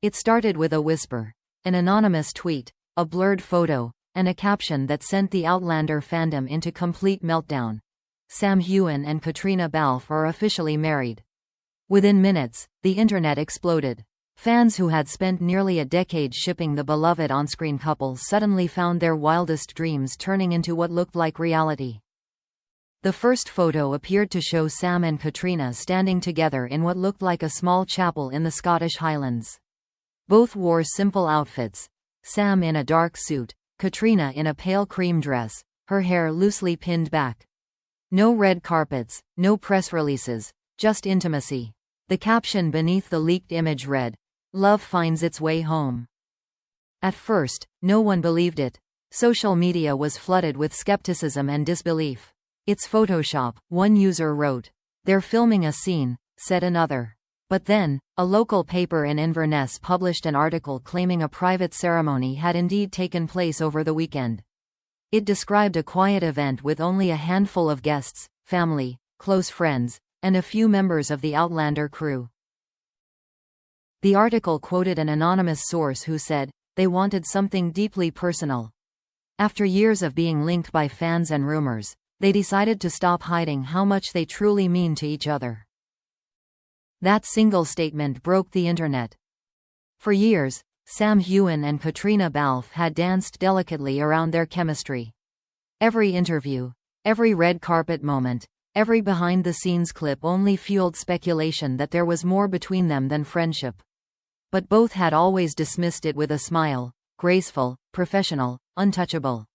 It started with a whisper, an anonymous tweet, a blurred photo, and a caption that sent the Outlander fandom into complete meltdown. Sam Heughan and Caitríona Balfe are officially married. Within minutes, the internet exploded. Fans who had spent nearly a decade shipping the beloved on-screen couple suddenly found their wildest dreams turning into what looked like reality. The first photo appeared to show Sam and Caitríona standing together in what looked like a small chapel in the Scottish Highlands. Both wore simple outfits, Sam in a dark suit, Caitríona in a pale cream dress, her hair loosely pinned back. No red carpets, no press releases, just intimacy. The caption beneath the leaked image read, "Love finds its way home." At first, no one believed it. Social media was flooded with skepticism and disbelief. "It's Photoshop," one user wrote. "They're filming a scene," said another. But then, a local paper in Inverness published an article claiming a private ceremony had indeed taken place over the weekend. It described a quiet event with only a handful of guests, family, close friends, and a few members of the Outlander crew. The article quoted an anonymous source who said, "They wanted something deeply personal." After years of being linked by fans and rumors, they decided to stop hiding how much they truly mean to each other. That single statement broke the internet. For years, Sam Heughan and Caitríona Balfe had danced delicately around their chemistry. Every interview, every red carpet moment, every behind-the-scenes clip only fueled speculation that there was more between them than friendship. But both had always dismissed it with a smile, graceful, professional, untouchable.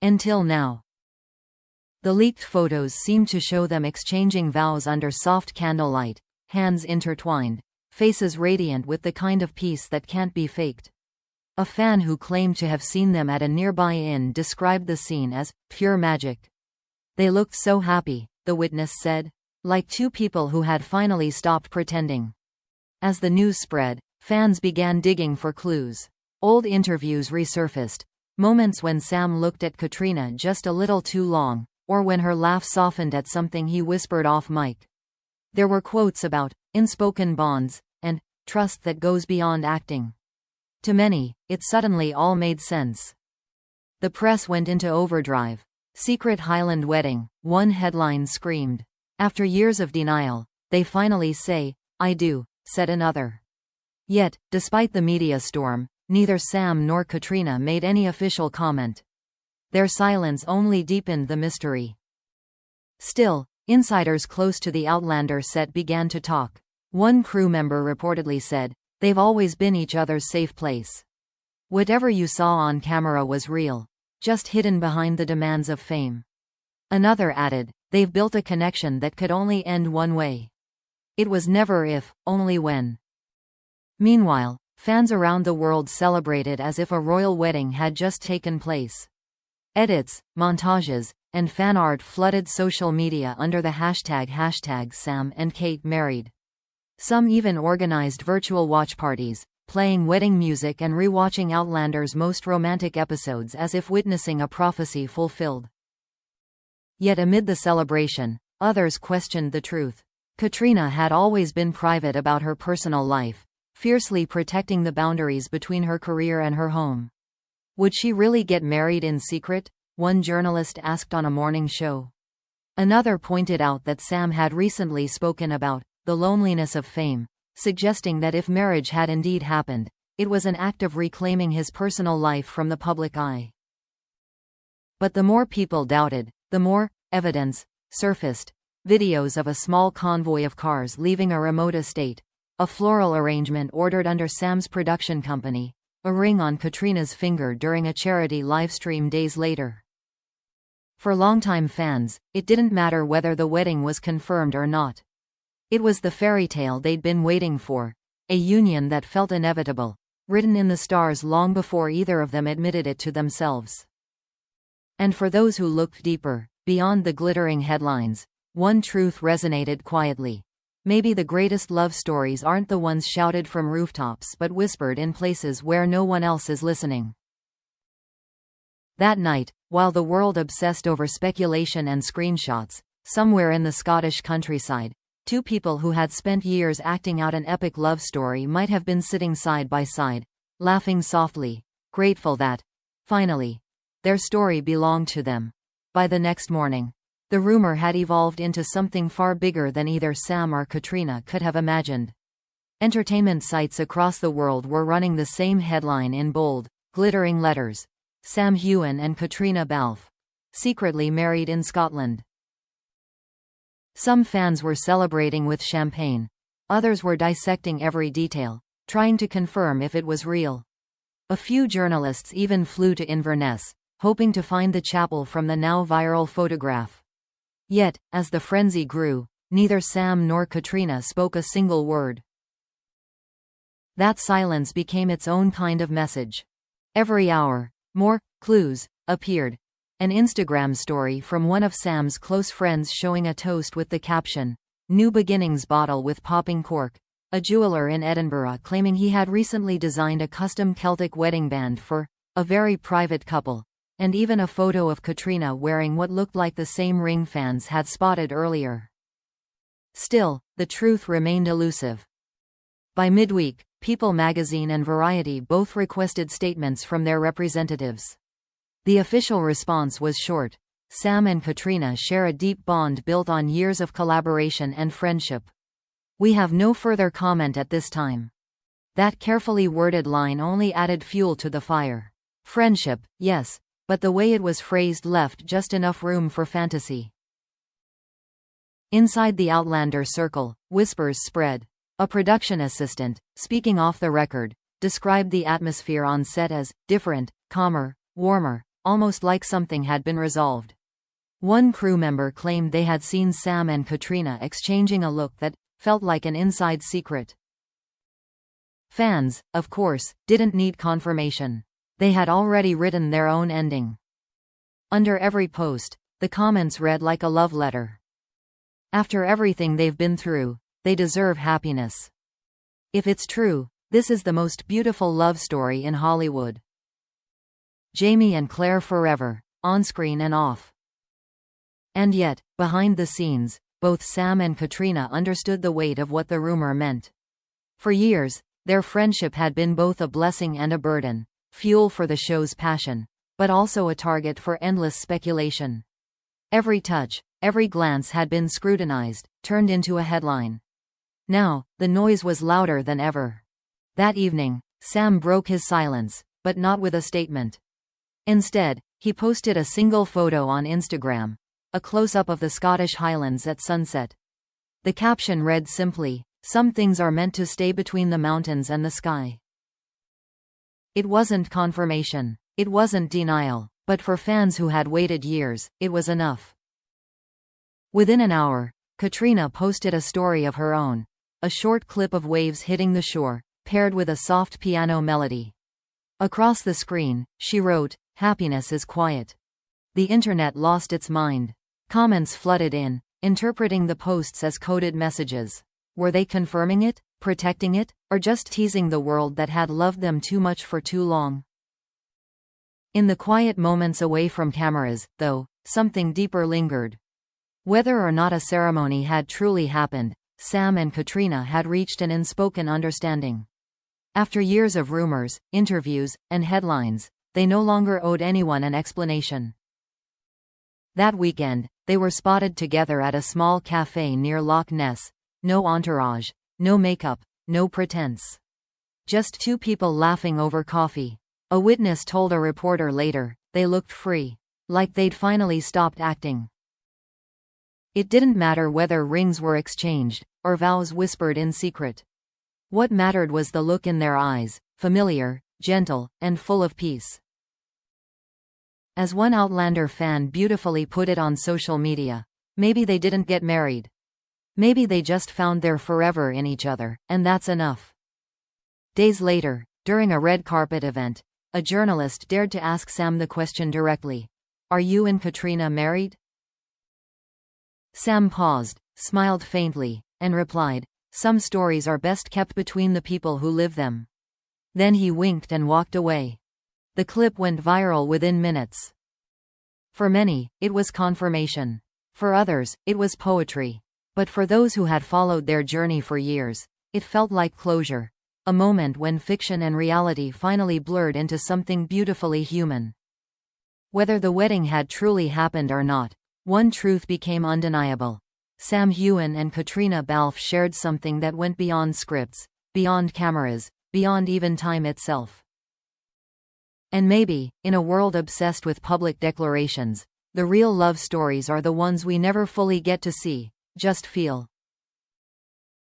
Until now. The leaked photos seemed to show them exchanging vows under soft candlelight, hands intertwined, faces radiant with the kind of peace that can't be faked. A fan who claimed to have seen them at a nearby inn described the scene as pure magic. "They looked so happy," the witness said, "like two people who had finally stopped pretending." As the news spread, fans began digging for clues. Old interviews resurfaced, moments when Sam looked at Caitríona just a little too long, or when her laugh softened at something he whispered off mic. There were quotes about unspoken bonds and trust that goes beyond acting. To many, it suddenly all made sense. The press went into overdrive. "Secret Highland wedding," one headline screamed. "After years of denial, they finally say, 'I do,'" said another. Yet, despite the media storm, neither Sam nor Caitríona made any official comment. Their silence only deepened the mystery. Still, insiders close to the Outlander set began to talk. One crew member reportedly said, "They've always been each other's safe place. Whatever you saw on camera was real, just hidden behind the demands of fame." Another added, "They've built a connection that could only end one way. It was never if, only when." Meanwhile, fans around the world celebrated as if a royal wedding had just taken place. Edits, montages, and fan art flooded social media under the hashtag Sam and Kate married. Some even organized virtual watch parties, playing wedding music and rewatching Outlander's most romantic episodes as if witnessing a prophecy fulfilled. Yet amid the celebration, others questioned the truth. Caitríona had always been private about her personal life, fiercely protecting the boundaries between her career and her home. Would she really get married in secret? One journalist asked on a morning show. Another pointed out that Sam had recently spoken about the loneliness of fame, suggesting that if marriage had indeed happened, it was an act of reclaiming his personal life from the public eye. But the more people doubted, the more evidence surfaced. Videos of a small convoy of cars leaving a remote estate, a floral arrangement ordered under Sam's production company, a ring on Caitríona's finger during a charity livestream days later. For longtime fans, it didn't matter whether the wedding was confirmed or not. It was the fairy tale they'd been waiting for, a union that felt inevitable, written in the stars long before either of them admitted it to themselves. And for those who looked deeper, beyond the glittering headlines, one truth resonated quietly. Maybe the greatest love stories aren't the ones shouted from rooftops but whispered in places where no one else is listening. That night, while the world obsessed over speculation and screenshots, somewhere in the Scottish countryside, Two people who had spent years acting out an epic love story might have been sitting side by side, laughing softly, grateful that, finally, their story belonged to them. By the next morning, the rumor had evolved into something far bigger than either Sam or Caitríona could have imagined. Entertainment sites across the world were running the same headline in bold, glittering letters: Sam Heughan and Caitríona Balfe, secretly married in Scotland. Some fans were celebrating with champagne. Others were dissecting every detail, trying to confirm if it was real. A few journalists even flew to Inverness, hoping to find the chapel from the now viral photograph. Yet, as the frenzy grew, neither Sam nor Caitríona spoke a single word. That silence became its own kind of message. Every hour, more clues appeared. An Instagram story from one of Sam's close friends showing a toast with the caption, "New Beginnings" bottle with popping cork. A jeweler in Edinburgh claiming he had recently designed a custom Celtic wedding band for a very private couple. And even a photo of Caitríona wearing what looked like the same ring fans had spotted earlier. Still, the truth remained elusive. By midweek, People magazine and Variety both requested statements from their representatives. The official response was short: Sam and Caitríona share a deep bond built on years of collaboration and friendship. We have no further comment at this time. That carefully worded line only added fuel to the fire. Friendship, yes, but the way it was phrased left just enough room for fantasy. Inside the Outlander circle, whispers spread. A production assistant, speaking off the record, described the atmosphere on set as different, calmer, warmer, almost like something had been resolved. One crew member claimed they had seen Sam and Caitríona exchanging a look that felt like an inside secret. Fans, of course, didn't need confirmation. They had already written their own ending. Under every post, the comments read like a love letter. After everything they've been through, they deserve happiness. If it's true, this is the most beautiful love story in Hollywood. Jamie and Claire forever, on-screen and off. And yet, behind the scenes, both Sam and Caitríona understood the weight of what the rumor meant. For years, their friendship had been both a blessing and a burden, fuel for the show's passion, but also a target for endless speculation. Every touch, every glance had been scrutinized, turned into a headline. Now, the noise was louder than ever. That evening, Sam broke his silence, but not with a statement. Instead, he posted a single photo on Instagram, a close-up of the Scottish Highlands at sunset. The caption read simply, "Some things are meant to stay between the mountains and the sky." It wasn't confirmation, it wasn't denial, but for fans who had waited years, it was enough. Within an hour, Caitríona posted a story of her own, a short clip of waves hitting the shore, paired with a soft piano melody. Across the screen, she wrote, "Happiness is quiet." The internet lost its mind. Comments flooded in, interpreting the posts as coded messages. Were they confirming it, protecting it, or just teasing the world that had loved them too much for too long? In the quiet moments away from cameras, though, something deeper lingered. Whether or not a ceremony had truly happened, Sam and Caitríona had reached an unspoken understanding. After years of rumors, interviews, and headlines, they no longer owed anyone an explanation. That weekend, they were spotted together at a small cafe near Loch Ness. No entourage, no makeup, no pretense. Just two people laughing over coffee. A witness told a reporter later, they looked free, like they'd finally stopped acting. It didn't matter whether rings were exchanged, or vows whispered in secret. What mattered was the look in their eyes, familiar, gentle, and full of peace. As one Outlander fan beautifully put it on social media, maybe they didn't get married. Maybe they just found their forever in each other, and that's enough. Days later, during a red carpet event, a journalist dared to ask Sam the question directly. "Are you and Caitríona married?" Sam paused, smiled faintly, and replied, "Some stories are best kept between the people who live them." Then he winked and walked away. The clip went viral within minutes. For many, it was confirmation. For others, it was poetry. But for those who had followed their journey for years, it felt like closure. A moment when fiction and reality finally blurred into something beautifully human. Whether the wedding had truly happened or not, one truth became undeniable. Sam Heughan and Caitríona Balfe shared something that went beyond scripts, beyond cameras, beyond even time itself. And maybe, in a world obsessed with public declarations, the real love stories are the ones we never fully get to see, just feel.